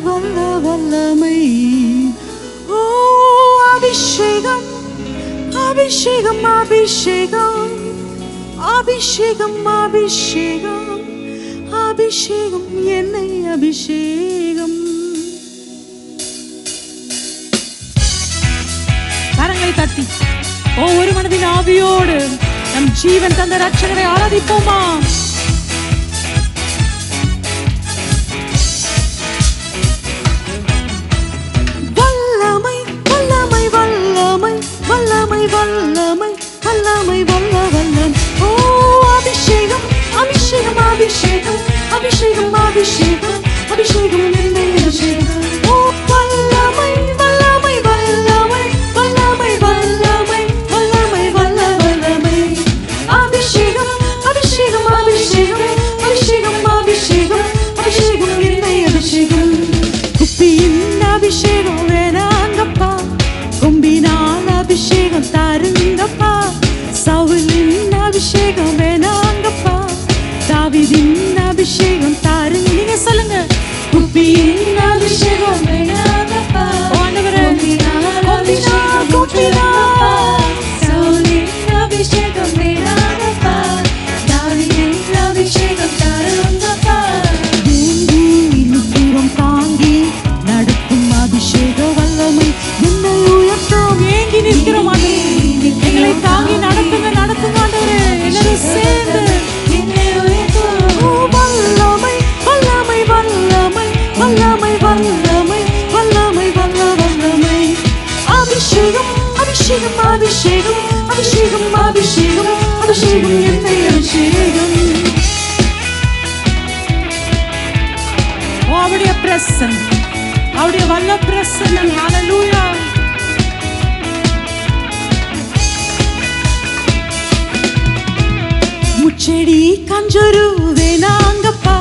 வல்ல வல்லமை. ஓ அபிஷேகம் அபிஷேகம் அபிஷேகம் அபிஷேகம் அபிஷேகம் அபிஷேகம் என்னை அபிஷேகம். கரங்களை தட்டி ஒவ்வொரு மனதின் ஆவியோடு நம் ஜீவன் தந்த ரட்சகரை ஆராதிப்போமா? வல்லமை வல்லமை வல்லமை வல்லமை வல்லமை வல்லமை வல்ல வல்லம். ஓ அபிஷேகம் அபிஷேகம் அபிஷேகம் அபிஷேகம் அபிஷேகம் அபிஷேகம் என்னை அபிஷேகம். ஓ வல்லமை வல்லமை வல்லமை வல்லமை வல்லமை வல்லமை வல்ல வல்லமை. அபிஷேகம் அபிஷேகம் அபிஷேகம் அபிஷேகம் அபிஷேகம் அபிஷேகம் என்னை அபிஷேகம். குப்பியின் அபிஷேகம் வேணாங்கப்பா, கொம்பினால் அபிஷேகம் தாருங்கப்பா. சவுலின் அபிஷேகம் வேணாங்கப்பா, தாவீதின் அபிஷேகம் தாருங்க. நீங்க சொல்லுங்க. குப்பியின் அபிஷேகம் வேணாங்கப்பா, சவுலின் அபிஷேகம் வேணாங்கப்பா, தாவீதின் அபிஷேகம் தாருங்கப்பா. தூரம் தாங்கி நடக்கும் அபிஷேக வல்லமை என்னை உயர்த்தும். ஏங்கி நிற்கிறோம், எங்களை தாங்கி நடத்துங்க நடத்துங்க ஆண்டவரே. எல்லாரும் சேர்ந்து என்னை உயர்த்தும். வல்லமை வல்லமை வல்லமை வல்லமை வல்லமை வல்லமை வல்ல வல்லமை. அபிஷேகம் அபிஷேகம் அபிஷேகம் அபிஷேகம் அபிஷேகம் அபிஷேகம் என்னை அபிஷேகம். அவருடைய பிரசன்னம், அவருடைய வல்ல பிரசன்னம். ஹல்லேலூயா. முச்செடி கஞ்சரு வேணாங்கப்பா,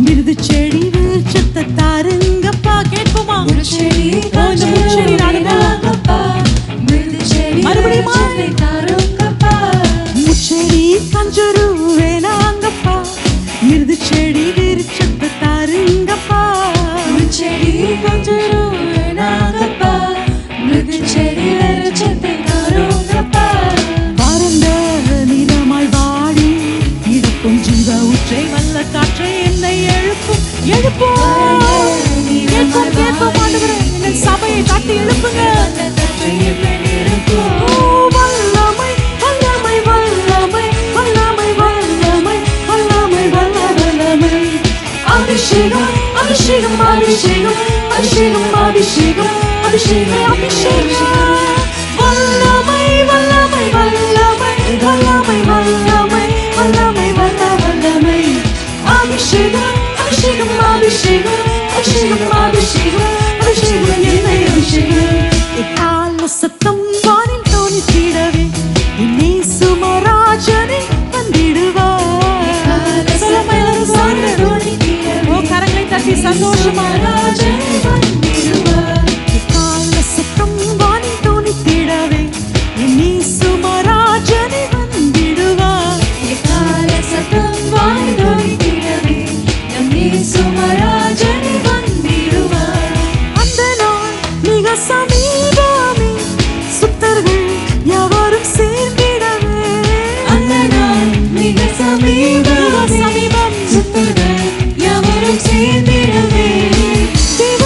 மிருது செடி விருட்சத்தை தாருங்கப்பா. கேட்போமா? முச்செடி வேணாங்கப்பா, மிருது செடி விருட்சத்தை தாருங்கப்பா. முச்செடி கஞ்சரு வேணாங்கப்பா, மிருது செடி விருட்சத்தை தாருங்கப்பா. முச்செடி கஞ்சரு வேணாங்கப்பா, மிருது செடி விருட்சத்தை தாருங்கப்பா. பரந்த நிலமாய் வாடி இருக்கும் ஜீவ ஊற்றை வல்ல காற்றை என்னை எழுப்பும் எழுப்பும். கேட்போம் கேட்போம் ஆண்டவரே, இந்த சபையை தட்டி எழுப்புங்க. வல்லமை வல்லமை வல்லமை வல்லமை வல்லமை வல்லமை வல்ல வல்லமை. அபிஷேகம் அபிஷேகம் அபிஷேகம் அபிஷேகம் அபிஷேகம் அபிஷேகம் அபிஷேகம். வல்லமை வல்லமை வல்லமை வல்லமை வல்லமை வல்லமை வல்ல வல்லமை. அபிஷேகம் அபிஷேகம் அபிஷேகம் அபிஷேகம் அபிஷேகம் அபிஷேகம் என்னை அபிஷேகம். எக்கால சத்தம் வானில் தோணித்திடவே என்னை சுமராஜனே வந்திடுவார். கரங்களை தட்டி சந்தோஷமா எக்கால சத்தம் வானில் தோணித்திடவே என்னை சுமராஜனே வந்திடுவார். எக்கால சத்தம் வானில் தோணித்திடவே என்னை சுமராஜனே வந்திடுவார். அந்த நாள் மிக சமீபமே, சுத்தர்கள் யாவரும் சேர்ந்திடவே. அந்த நாள் மிக சமீபம் சுத்தர்கள் யாவரும் சேர்ந்திடவே. தேவ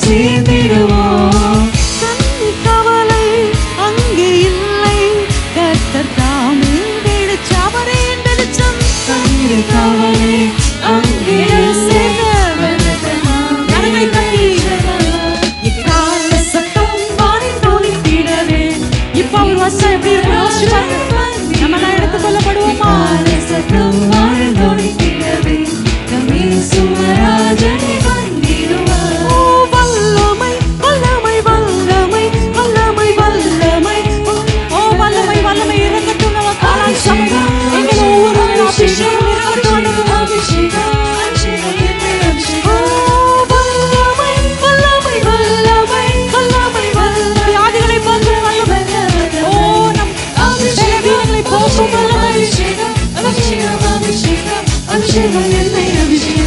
சேர்ந்திடுவோம். கண்ணி கவலை அங்கே இல்லை, கர்த்தர் தாமே வெளிச்சவரே வெளிச்சம். கண்ணி கவலை அங்கே இல்லை, கரங்களை தட்டி எக்கால சத்தம் வானில் ஒலித்திடவே. இப்ப அவர் வசனம் எப்படி இருக்கு யோசிச்சு பாருங்க. நம்ம எல்லாம் எடுத்துக் கொள்ளப்படுவோமா? சத்தம் வானில் ஒலித்திடவே, நம் இயேசு ராஜனே வந்திடுவார். ஓ வல்லமை வல்லமை வல்லமை வல்லமை வல்லமை, ஓ வல்லமை வல்லமை இறங்கட்டும். நம்ம காலாய் சமூகம் எங்கள் ஒவ்வொரு அபிஷேகம் இறங்கட்டும். அபிஷேகம் அபிஷேகம் என்னை அபிஷேகம். வியாதிகளை போக்கும் வல்லமை, ஓ நம் பலவீனங்களை போக்கும் வல்லமை. அபிஷேகம் அபிஷேகம் அபிஷேகம் அபிஷேகம் என்னை அபிஷேகம்.